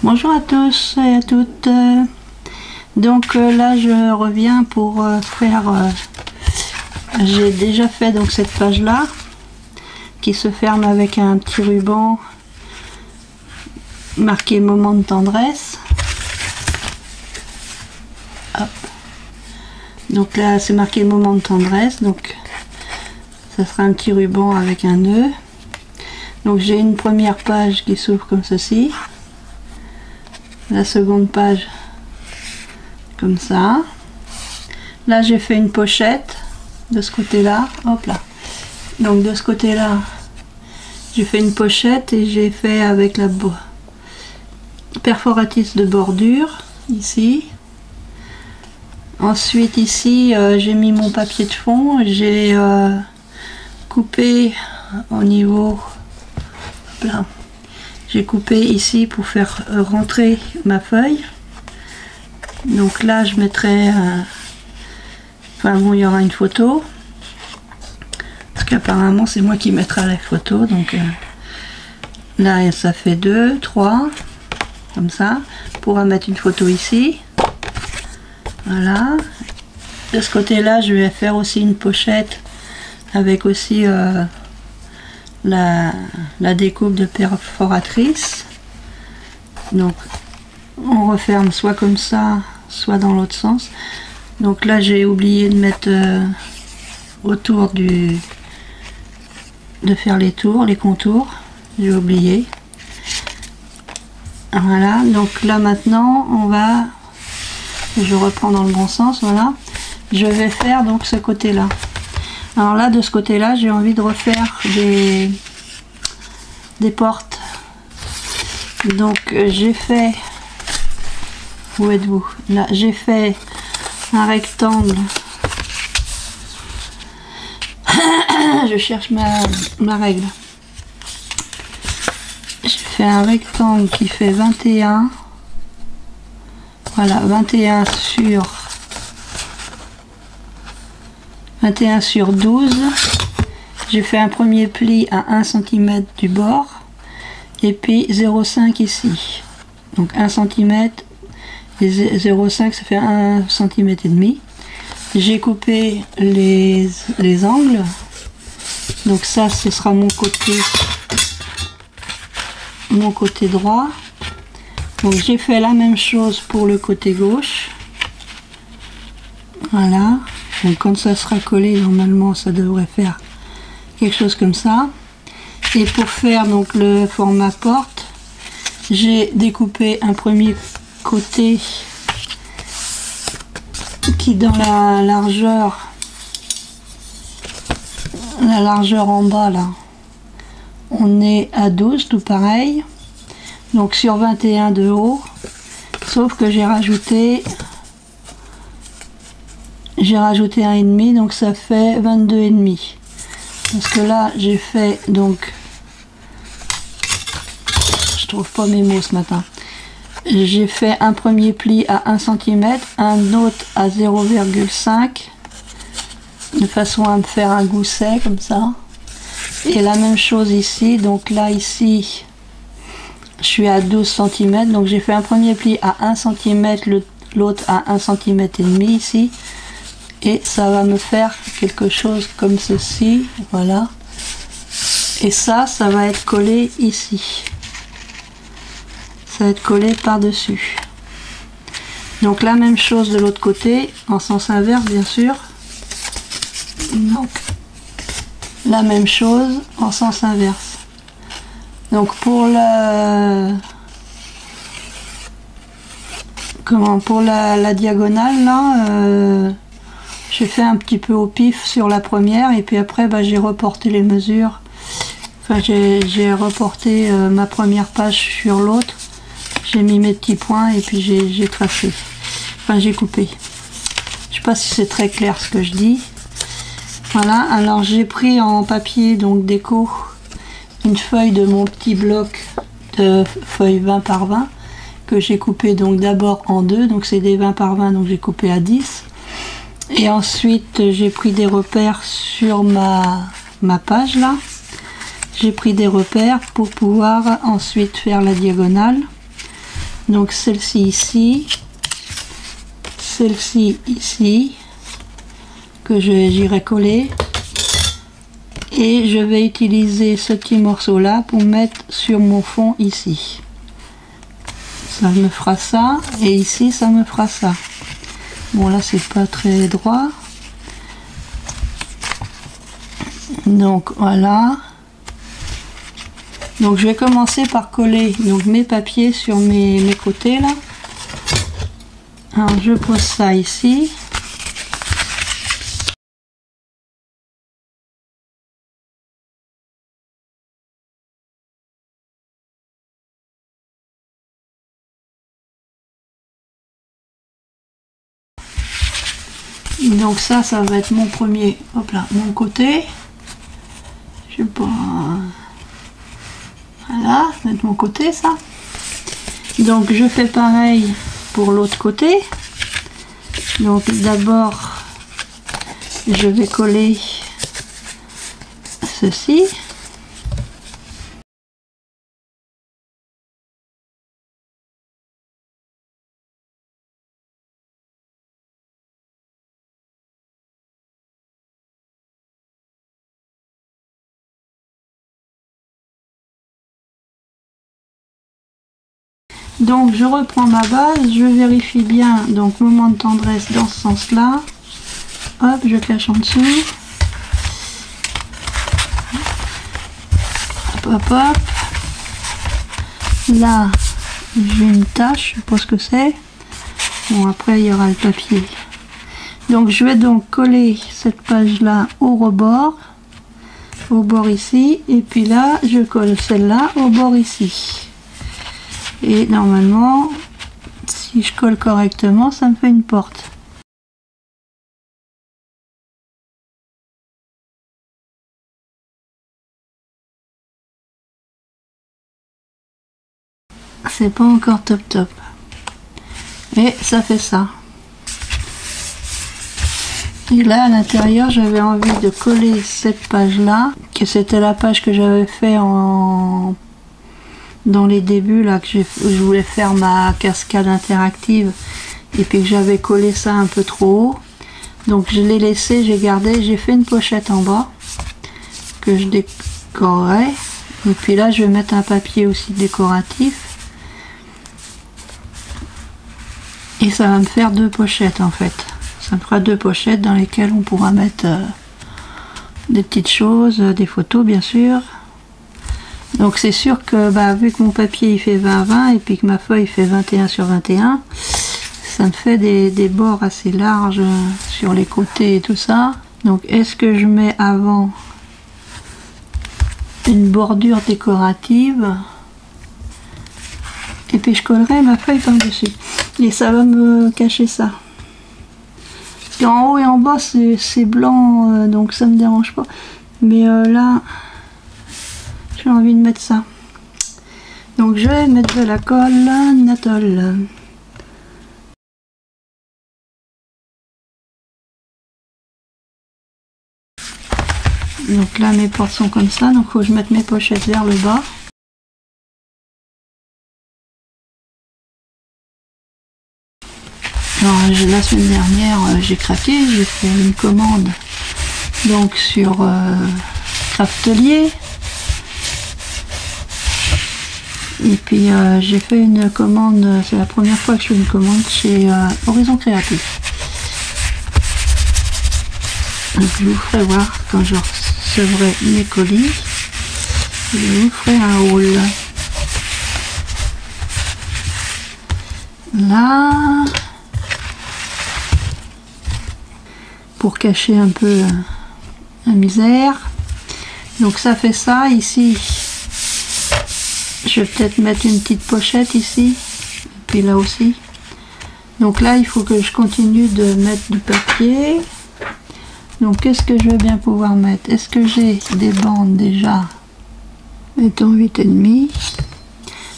Bonjour à tous et à toutes. Donc là je reviens pour faire... j'ai déjà fait donc cette page là qui se ferme avec un petit ruban marqué moment de tendresse. Hop. Donc là c'est marqué moment de tendresse, donc ça sera un petit ruban avec un nœud. Donc j'ai une première page qui s'ouvre comme ceci, la seconde page comme ça. Là j'ai fait une pochette de ce côté là, hop là. Donc de ce côté là j'ai fait une pochette et j'ai fait avec la perforatrice de bordure ici. Ensuite ici j'ai mis mon papier de fond, j'ai coupé au niveau, hop là. J'ai coupé ici pour faire rentrer ma feuille. Donc là je mettrai enfin bon, il y aura une photo parce qu'apparemment c'est moi qui mettrai la photo. Donc là ça fait 2, 3 comme ça. On pourra mettre une photo ici, voilà. De ce côté là je vais faire aussi une pochette avec aussi la découpe de perforatrice. Donc on referme soit comme ça, soit dans l'autre sens. Donc là j'ai oublié de mettre autour de faire les tours, les contours, j'ai oublié. Voilà, donc là maintenant on va, je reprends dans le bon sens, voilà. Je vais faire donc ce côté là. Alors là de ce côté là j'ai envie de refaire des portes. Donc j'ai fait, où êtes-vous? Là j'ai fait un rectangle. Je cherche ma règle. J'ai fait un rectangle qui fait 21. Voilà, 21 sur 12. J'ai fait un premier pli à 1 cm du bord et puis 0,5 ici. Donc 1 cm et 0,5 ça fait 1 cm et demi. J'ai coupé les angles. Donc ça ce sera mon côté droit. Donc j'ai fait la même chose pour le côté gauche. Voilà. Donc quand ça sera collé, normalement ça devrait faire quelque chose comme ça. Et pour faire donc le format porte, j'ai découpé un premier côté qui dans la largeur en bas là, on est à 12, tout pareil. Donc sur 21 de haut, sauf que j'ai rajouté 1,5, donc ça fait 22,5. Parce que là j'ai fait donc, je trouve pas mes mots ce matin, j'ai fait un premier pli à 1 cm, un autre à 0,5 de façon à me faire un gousset comme ça. Et la même chose ici, donc là ici je suis à 12 cm, donc j'ai fait un premier pli à 1 cm, l'autre à 1 cm et demi ici. Et ça va me faire quelque chose comme ceci, voilà. Et ça va être collé ici. Ça va être collé par-dessus. Donc la même chose de l'autre côté, en sens inverse bien sûr. Donc la même chose en sens inverse. Donc pour la diagonale là, j'ai fait un petit peu au pif sur la première et puis après j'ai reporté les mesures. Enfin j'ai reporté ma première page sur l'autre. J'ai mis mes petits points et puis j'ai tracé. Enfin j'ai coupé. Je sais pas si c'est très clair ce que je dis. Voilà, alors j'ai pris en papier donc déco une feuille de mon petit bloc de feuille 20 par 20 que j'ai coupé donc d'abord en deux, donc c'est des 20 par 20, donc j'ai coupé à 10. Et ensuite j'ai pris des repères sur ma page là. J'ai pris des repères pour pouvoir ensuite faire la diagonale. Donc celle-ci ici, celle-ci ici, que j'irai coller. Et je vais utiliser ce petit morceau là pour mettre sur mon fond ici. Ça me fera ça, et ici ça me fera ça. Bon là c'est pas très droit. Donc voilà. Donc je vais commencer par coller donc mes papiers sur mes côtés là. Alors je pose ça ici. Donc ça va être mon premier, hop là, mon côté. Je sais pas. Voilà, ça va être mon côté ça. Donc je fais pareil pour l'autre côté. Donc d'abord je vais coller ceci. Donc je reprends ma base, je vérifie bien, donc moment de tendresse dans ce sens là, hop je cache en dessous, hop hop hop, là j'ai une tache, je sais pas ce que c'est, bon après il y aura le papier, donc je vais donc coller cette page là au rebord, au bord ici, et puis là je colle celle-là au bord ici. Et normalement, si je colle correctement, ça me fait une porte. C'est pas encore top top. Mais ça fait ça. Et là, à l'intérieur, j'avais envie de coller cette page-là, que c'était la page que j'avais fait dans les débuts là que je voulais faire ma cascade interactive et puis que j'avais collé ça un peu trop haut, donc je l'ai laissé, j'ai gardé, j'ai fait une pochette en bas que je décorerai, et puis là je vais mettre un papier aussi décoratif et ça va me faire deux pochettes en fait, ça me fera deux pochettes dans lesquelles on pourra mettre des petites choses, des photos bien sûr. Donc c'est sûr que vu que mon papier il fait 20-20 et puis que ma feuille fait 21 sur 21, ça me fait des bords assez larges sur les côtés et tout ça. Donc est-ce que je mets avant une bordure décorative et puis je collerai ma feuille par-dessus. Et ça va me cacher ça. Parce qu'en haut et en bas c'est blanc, donc ça me dérange pas. Mais là... j'ai envie de mettre ça. Donc je vais mettre de la colle Nattol. Donc là mes portes sont comme ça, donc il faut que je mette mes pochettes vers le bas. Alors, la semaine dernière j'ai craqué, j'ai fait une commande donc sur Craftelier. Et puis j'ai fait une commande, c'est la première fois que je fais une commande chez Horizon Créatif. Donc je vous ferai voir quand je recevrai mes colis. Je vous ferai un haul. Là, pour cacher un peu la misère. Donc ça fait ça ici. Je vais peut-être mettre une petite pochette ici, et puis là aussi. Donc là, il faut que je continue de mettre du papier. Donc qu'est-ce que je vais bien pouvoir mettre? Est-ce que j'ai des bandes déjà? Mettons 8,5.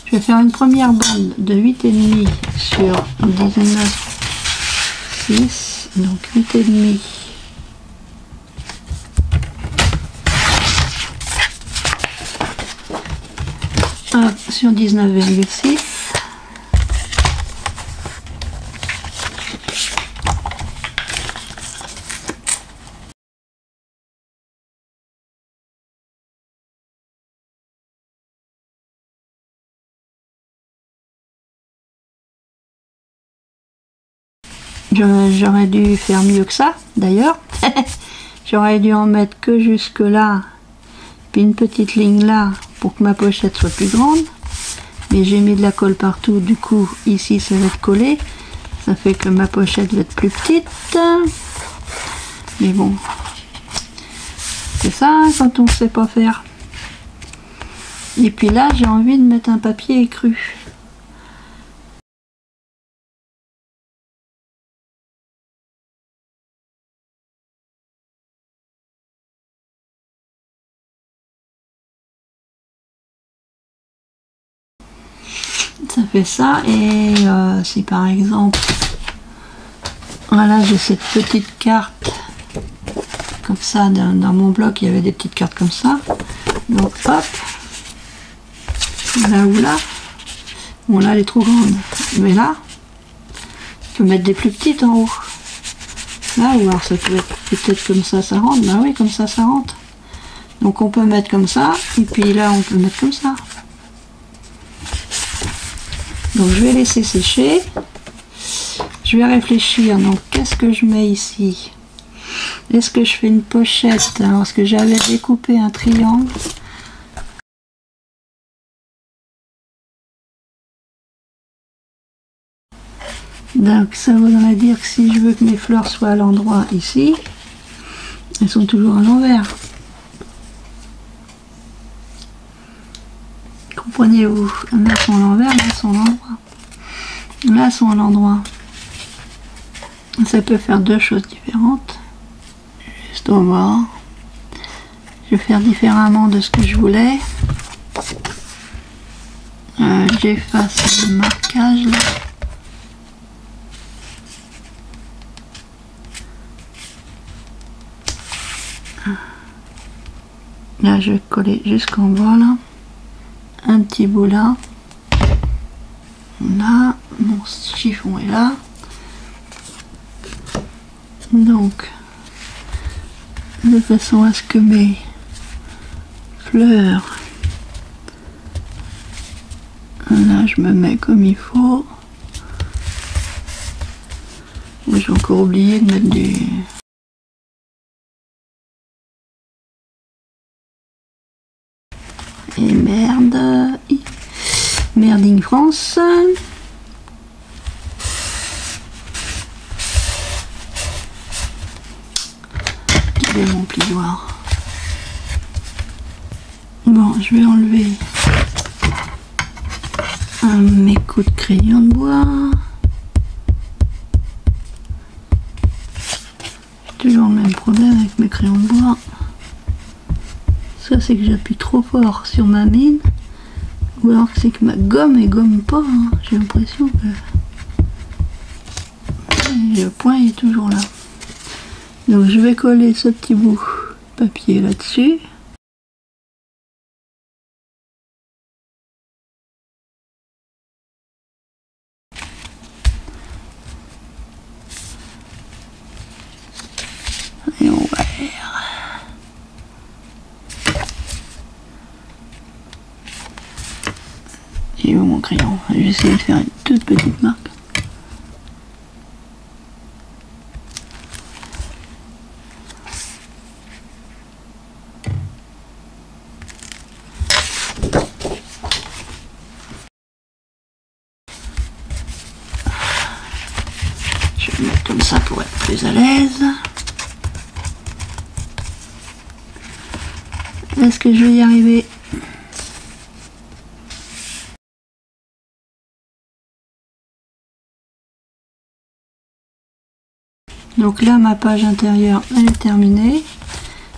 Je vais faire une première bande de 8,5 sur 19,6. Donc 8,5. Sur 19,6. J'aurais dû faire mieux que ça, d'ailleurs. J'aurais dû en mettre que jusque là, puis une petite ligne là, pour que ma pochette soit plus grande. Mais j'ai mis de la colle partout, du coup, ici, ça va être collé. Ça fait que ma pochette va être plus petite. Mais bon, c'est ça, hein, quand on ne sait pas faire. Et puis là, j'ai envie de mettre un papier écru. Ça fait ça, et si par exemple, voilà, j'ai cette petite carte, comme ça, dans mon bloc, il y avait des petites cartes comme ça. Donc hop, là ou là, bon là elle est trop grande, mais là, on peut mettre des plus petites en haut. Là, ou alors ça peut être peut-être comme ça rentre, bah oui, comme ça rentre. Donc on peut mettre comme ça, et puis là on peut mettre comme ça. Donc je vais laisser sécher. Je vais réfléchir, donc qu'est-ce que je mets ici? Est-ce que je fais une pochette? Alors, parce que j'avais découpé un triangle. Donc ça voudrait dire que si je veux que mes fleurs soient à l'endroit ici, elles sont toujours à l'envers. Comprenez-vous? Là elles sont à l'envers, là elles sont à l'endroit. Là elles sont à l'endroit. Ça peut faire deux choses différentes. Juste au bord. Je vais faire différemment de ce que je voulais. J'efface le marquage là. Là je vais coller jusqu'en bas là. Un petit bout là. Là, mon chiffon est là. Donc, de façon à ce que mes fleurs, là je me mets comme il faut. J'ai encore oublié de mettre du... Et merde, Merding France. Quel est mon plioir? Bon, je vais enlever mes coups de crayon de bois. J'ai toujours le même problème avec mes crayons de bois. Ça c'est que j'appuie trop fort sur ma mine, ou alors c'est que ma gomme elle gomme pas, hein. J'ai l'impression que le point est toujours là. Donc je vais coller ce petit bout de papier là-dessus. Et on va faire... Et où mon crayon? Je vais essayer de faire une toute petite marque. Je vais le mettre comme ça pour être plus à l'aise. Est-ce que je vais y arriver? Donc là ma page intérieure elle est terminée.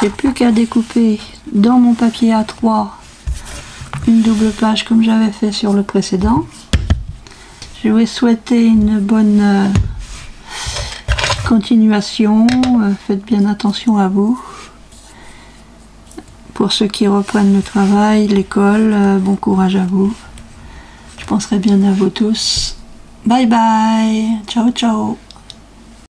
J'ai plus qu'à découper dans mon papier A3 une double page comme j'avais fait sur le précédent. Je vais souhaiter une bonne continuation. Faites bien attention à vous. Pour ceux qui reprennent le travail, l'école, bon courage à vous. Je penserai bien à vous tous. Bye bye. Ciao ciao.